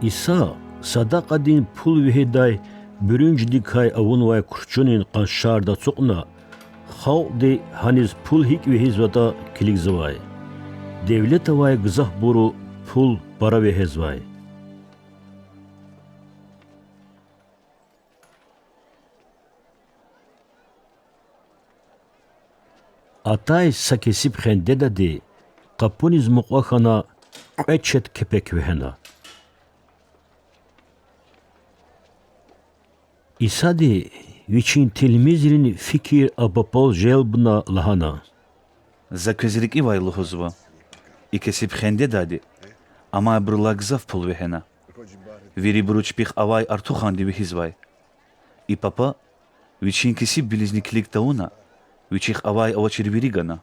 İsa sadaqadin pul vihiday bürünç dikay avun vay kurçunin qanşarda çuqna xaw de haniz pul hik vihiz vata kilik zavay. Devlet vay gızah boru pul para vihiz vay. Atay sakesip xende da de kapuniz muqaxana qeçet kepek vehena. İsa de viçin tilmizrin fikir abapol jelbna lahana. Zakezlik ivay lohozva. İkesip xende dadi. Ama brılagzaf pul vehena. Veri bruçpix avay artuxan divi hizvay. İ papa viçin kesip bilizniklik tauna. Viçix avay avaçir virigana.